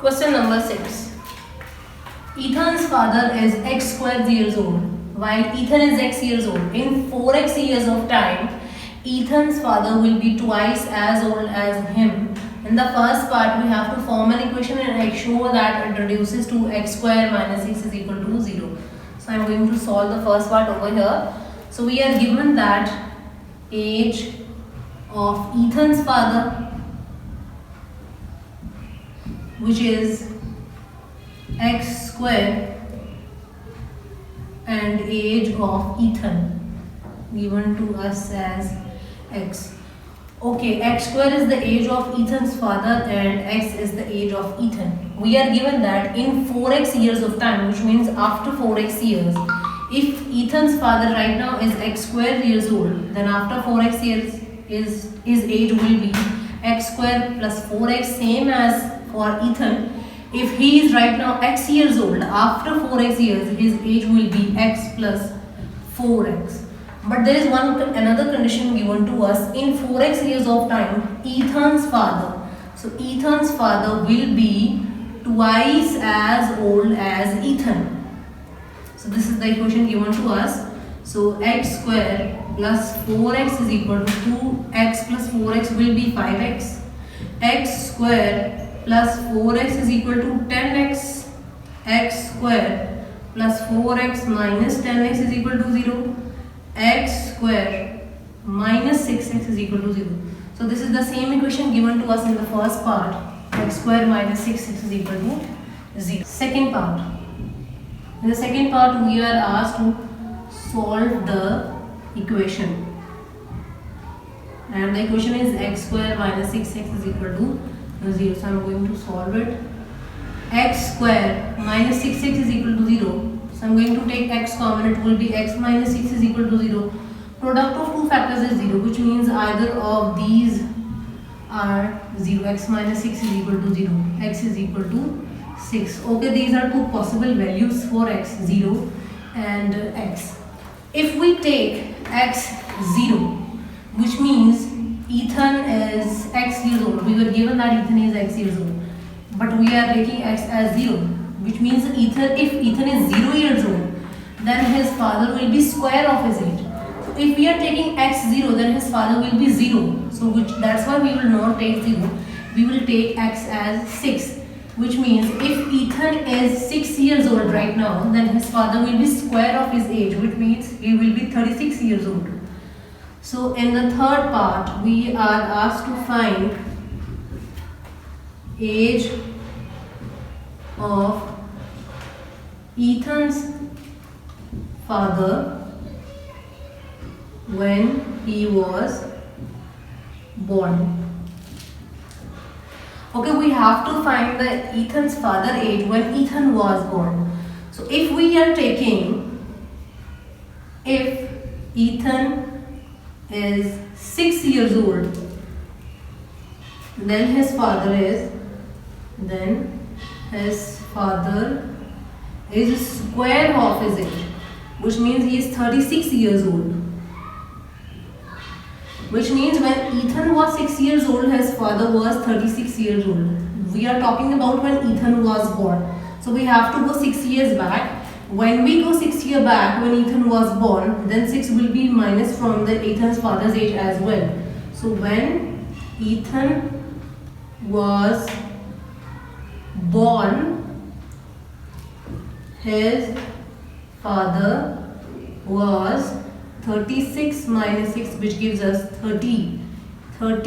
Question number 6. Ethan's father is x squared years old, while Ethan is x years old. In 4x years of time, Ethan's father will be twice as old as him. In the first part, we have to form an equation and show that it reduces to x squared minus 6 is equal to 0. So I am going to solve the first part over here. So we are given that age of Ethan's father, which is x square, and age of Ethan given to us as x. Okay, x square is the age of Ethan's father and x is the age of Ethan. We are given that in 4x years of time, which means after 4x years, if Ethan's father right now is x square years old, then after 4x years his age will be x square plus 4x, same as for Ethan. If he is right now x years old, after 4x years his age will be x plus 4x. But there is another condition given to us. In 4x years of time, Ethan's father will be twice as old as Ethan. So this is the equation given to us. So x square plus 4x is equal to 2x plus 4x will be 5x. X square plus 4x is equal to 10x. X square plus 4x minus 10x is equal to 0. X square minus 6x is equal to 0. So this is the same equation given to us in the first part. X square minus 6x is equal to 0. Second part. In the second part, we are asked to solve the equation. And the equation is x square minus 6x is equal to 0. So I am going to solve it. X square minus 6x is equal to 0. So I am going to take x common. It will be x minus 6 is equal to 0. Product of two factors is 0, which means either of these are 0. X minus 6 is equal to 0. X is equal to 6. Okay, these are two possible values for x, 0 and x. If we take x 0, which means Ethan is x years old. We were given that Ethan is x years old, but we are taking x as 0, which means if Ethan is 0 years old, then his father will be square of his age. So if we are taking x 0, then his father will be 0. So that's why we will not take 0. We will take x as 6, which means if Ethan is 6 years old right now, then his father will be square of his age, which means he will be 36 years old. So in the third part, we are asked to find age of Ethan's father when he was born. Okay, we have to find the Ethan's father age when Ethan was born. So if we are taking, if Ethan is 6 years old, then his father is square of his age, which means he is 36 years old. Which means when Ethan was 6 years old, his father was 36 years old. We are talking about when Ethan was born. So we have to go 6 years back. When we go 6 years back, when Ethan was born, then 6 will be minus from the Ethan's father's age as well. So when Ethan was born, his father was 36 minus 6, which gives us 30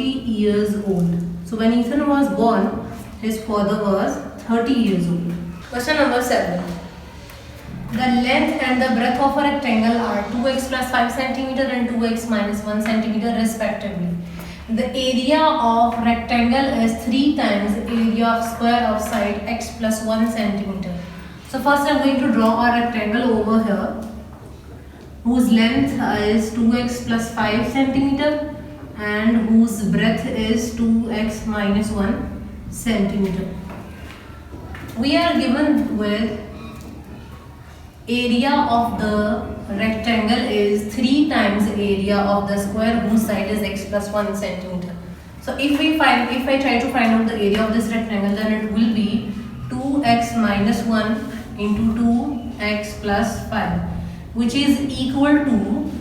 years old. So when Ethan was born, his father was 30 years old. Question number 7. The length and the breadth of a rectangle are 2x plus 5 cm and 2x minus 1 cm respectively. The area of rectangle is 3 times area of square of side x plus 1 cm. So first I am going to draw a rectangle over here, whose length is 2x plus 5 cm and whose breadth is 2x minus 1 cm. We are given with area of the rectangle is 3 times area of the square whose side is x plus 1 cm. So if I try to find out the area of this rectangle, then it will be 2x minus 1 into 2x plus 5, which is equal to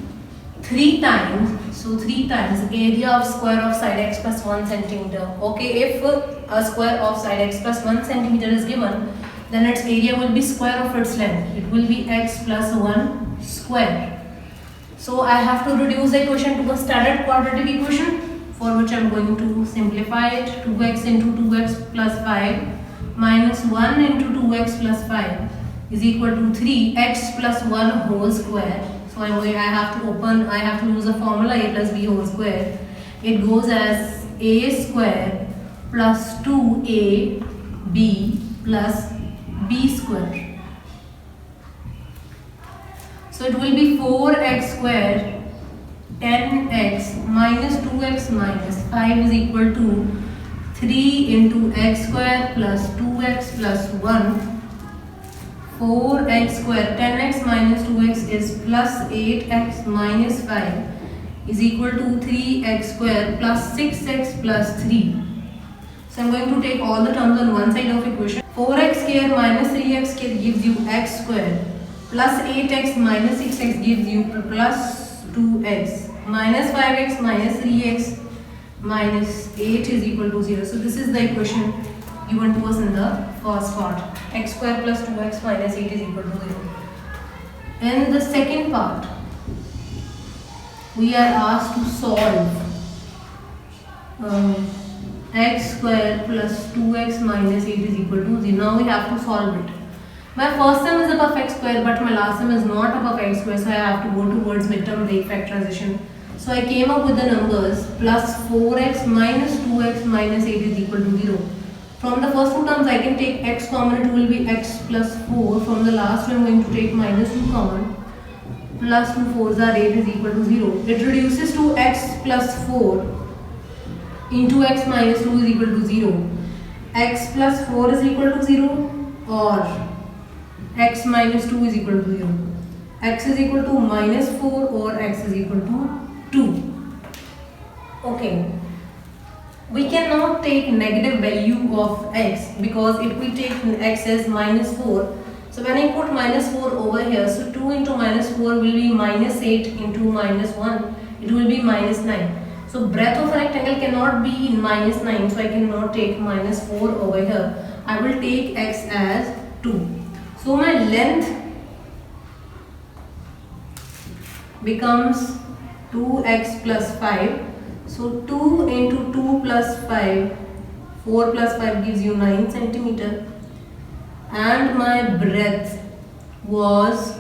3 times. So 3 times area of square of side x plus 1 centimeter. Okay, if a square of side x plus 1 centimeter is given, then its area will be square of its length. It will be x plus 1 square. So I have to reduce the equation to a standard quadratic equation, for which I am going to simplify it. 2x into 2x plus 5 minus 1 into 2x plus 5 is equal to 3x plus 1 whole square. So I have to use a formula a plus b whole square. It goes as a square plus 2ab plus b square. So it will be 4x square 10x minus 2x minus 5 is equal to 3 into x square plus 2x plus 1. 4x square 10x minus 2x is plus 8x minus 5 is equal to 3x square plus 6x plus 3. So I am going to take all the terms on one side of equation. 4x square minus 3x square gives you x square plus 8x minus 6x gives you plus 2x minus 5x minus 3x minus 8 is equal to 0. So this is the equation given to us in the first part. X square plus 2x minus 8 is equal to 0. In the second part, we are asked to solve x square plus 2x minus 8 is equal to 0. Now we have to solve it. My first sum is above x square, but my last sum is not above x square, so I have to go towards midterm break factorization. So I came up with the numbers plus 4x minus 2x minus 8 is equal to 0. From the first two terms I can take x common, it will be x plus 4. From the last one I am going to take minus 2 common. Plus 2 4s are 8 is equal to 0. It reduces to x plus 4 into x minus 2 is equal to 0. X plus 4 is equal to 0 or x minus 2 is equal to 0. X is equal to minus 4 or x is equal to 2. Okay. We cannot take negative value of x because it will take x as minus 4. So when I put minus 4 over here, so 2 into minus 4 will be minus 8 into minus 1. It will be minus 9. So breadth of a rectangle cannot be in minus 9. So I cannot take minus 4 over here. I will take x as 2. So my length becomes 2x plus 5. So 2 into 2 plus 5, 4 plus 5 gives you 9 centimeter. And my breadth was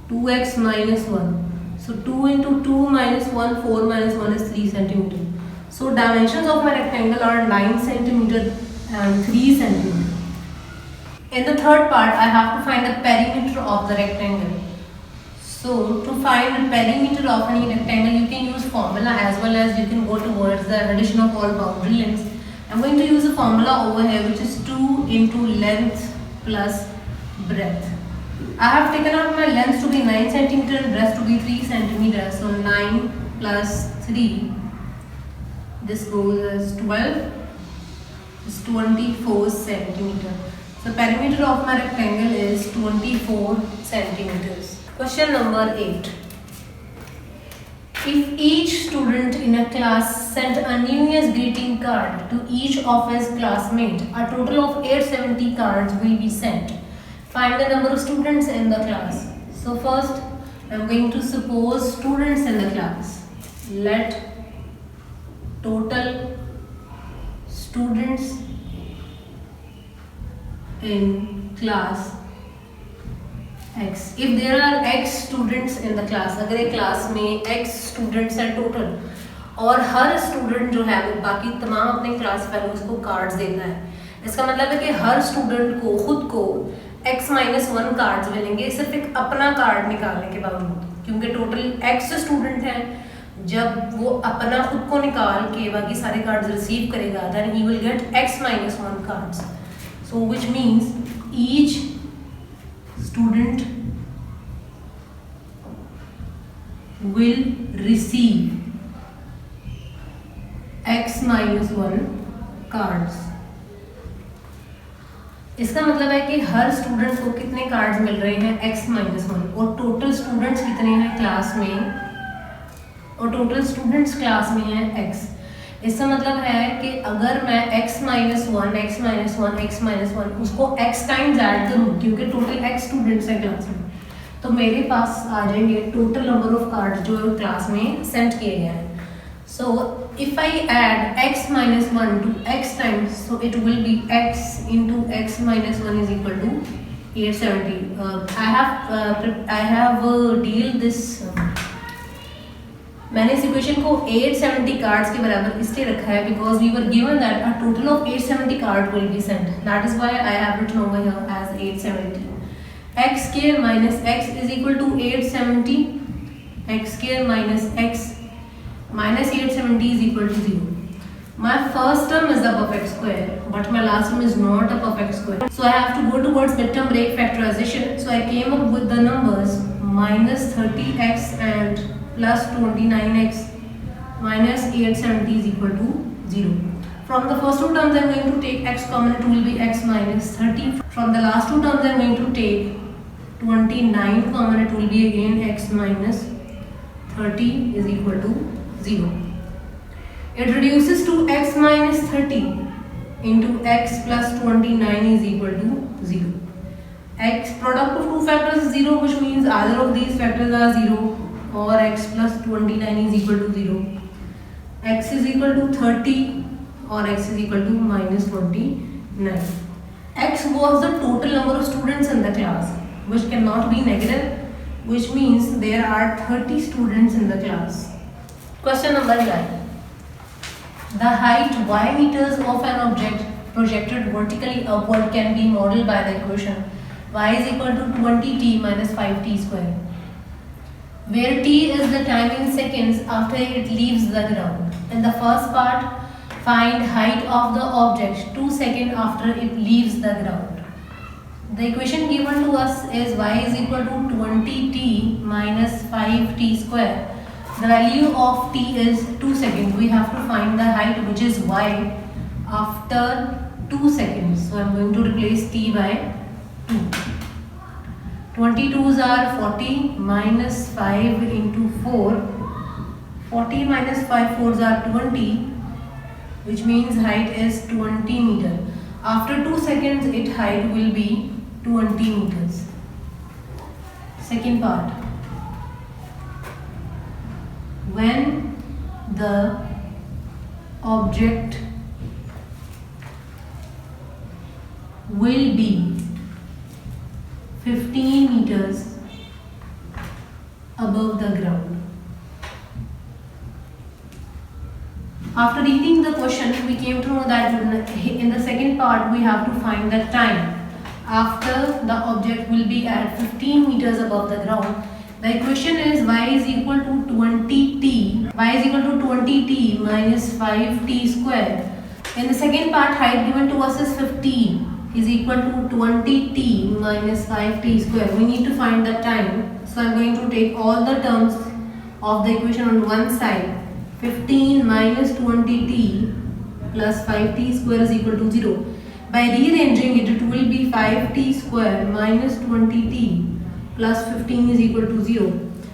2x minus 1. So 2 into 2 minus 1, 4 minus 1 is 3 centimeter. So dimensions of my rectangle are 9 centimeter and 3 centimeter. In the third part, I have to find the perimeter of the rectangle. So to find the perimeter of any rectangle, you can use formula as well as you can go towards the addition of all boundary lengths. I am going to use a formula over here which is 2 into length plus breadth. I have taken out my length to be 9 centimeter and breadth to be 3 centimeter. So 9 plus 3, this goes as 12, is 24 centimeter. So perimeter of my rectangle is 24 centimeters. Question number 8. If each student in a class sent a New Year's greeting card to each of his classmates, a total of 870 cards will be sent. Find the number of students in the class. So first, I am going to suppose students in the class. Let total students in class x. If there are x students in the class, अगर एक class में x students है total और हर student जो है वो बाकी तमाम अपने क्लास फेलोज को कार्ड्स देता है, इसका मतलब है कि हर स्टूडेंट को खुद को x-1 कार्ड्स मिलेंगे सिर्फ एक अपना कार्ड निकालने के बावजूद, क्योंकि टोटल x स्टूडेंट है. जब वो अपना खुद को निकाल के बाकी सारे कार्ड्स रिसीव करेगा, then he will get x-1 cards. So which means each student will receive x-1 cards. इसका मतलब है कि हर स्टूडेंट को कितने कार्ड्स मिल रहे हैं x-1 और टोटल स्टूडेंट्स कितने हैं क्लास में, और टोटल स्टूडेंट्स क्लास में हैं x। इसका मतलब है कि अगर मैं x-1 उसको x टाइम्स ऐड करूँ, क्योंकि टोटल x स्टूडेंट्स हैं क्लास में, तो मेरे पास आ जाएंगे टोटल नंबर ऑफ कार्ड जो क्लास में सेंड किए गए हैं। So if I add x-1 to x times, so it will be x into x-1 is equal to 870. I have deal this मैंने इस इक्वेशन को 870 कार्ड्स के बराबर इसलिए रखा है because we were given that a total of 870 card will be sent, that is why I have written over here as 870. x square minus x is equal to 870. x square minus x minus 870 is equal to 0. My first term is a perfect square, but my last term is not a perfect square. So I have to go towards midterm break factorization. So I came up with the numbers minus 30x and plus 29x minus 870 is equal to 0. From the first two terms I am going to take x common, it will be x minus 30. From the last two terms I am going to take 29 common, it will be again x minus 30 is equal to 0. It reduces to x minus 30 into x plus 29 is equal to 0. X product of two factors is 0, which means either of these factors are 0, or x plus 29 is equal to 0. X is equal to 30 or x is equal to minus 29. X was the total number of students in the class, which cannot be negative, which means there are 30 students in the class. Question number 9. The height y meters of an object projected vertically upward can be modeled by the equation y is equal to 20t minus 5t square, where t is the time in seconds after it leaves the ground. In the first part, find height of the object 2 seconds after it leaves the ground. The equation given to us is y is equal to 20t minus 5t square. The value of t is 2 seconds. We have to find the height, which is y, after 2 seconds. So I am going to replace t by 2. 22s are 40 minus 5 into 4. 40 minus 5 4s are 20, which means height is 20 meter. After 2 seconds, its height will be 20 meters. Second part. When the object will be 15 meters above the ground. After reading the question, we came to know that in the second part we have to find the time after the object will be at 15 meters above the ground. The equation is y is equal to 20t. Y is equal to 20t minus 5t square. In the second part, height given to us is 15 is equal to 20t minus 5t square. We need to find the time. So I am going to take all the terms of the equation on one side. 15 minus 20t plus 5t square is equal to 0. By rearranging it, it will be 5t square minus 20t plus 15 is equal to 0.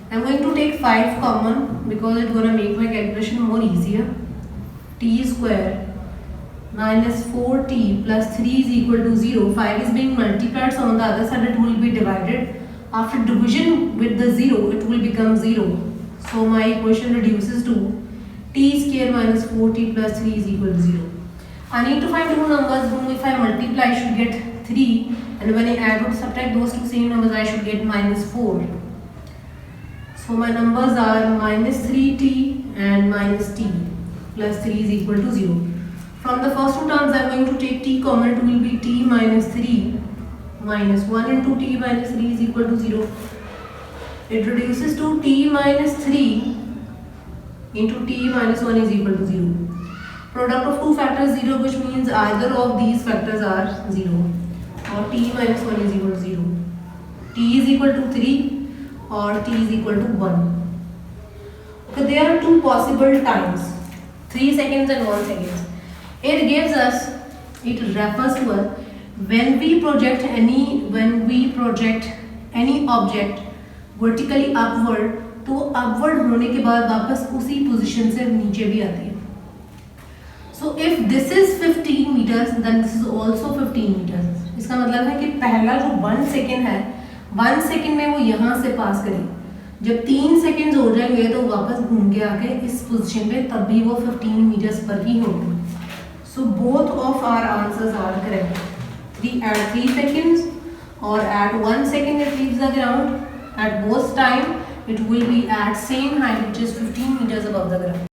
I am going to take 5 common because it's going to make my calculation more easier. T square minus 4t plus 3 is equal to 0. 5 is being multiplied, so on the other side it will be divided. After division with the 0, it will become 0. So my equation reduces to t square minus 4t plus 3 is equal to 0. I need to find two numbers whom if I multiply I should get 3, and when I add or subtract those two same numbers I should get minus 4. So my numbers are minus 3t and minus t plus 3 is equal to 0. From the first two terms I am going to take t common, it will be t minus 3 minus 1 into t minus 3 is equal to 0. It reduces to t minus 3 into t minus 1 is equal to 0. Product of two factors 0, which means either of these factors are 0, or t minus 1 is equal to 0. T is equal to 3 or t is equal to 1. Okay, there are two possible times, 3 seconds and 1 second. It refers to us when we project any object vertically upward, तो upward होने के बाद वापस उसी position से नीचे भी आती है. So if this is 15 meters, then this is also 15 meters. इसका मतलब है कि पहला जो 1 सेकेंड है, 1 सेकेंड में वो यहाँ से पास करेगी. जब 3 सेकेंड्स हो जाएंगे तो वापस घूम के आके इस पोजीशन पे, तब भी वो 15 मीटर्स पर ही होगी. So both of our answers are correct. At 3 seconds or at 1 second it leaves the ground. At both time it will be at same height, which is 15 meters above the ground.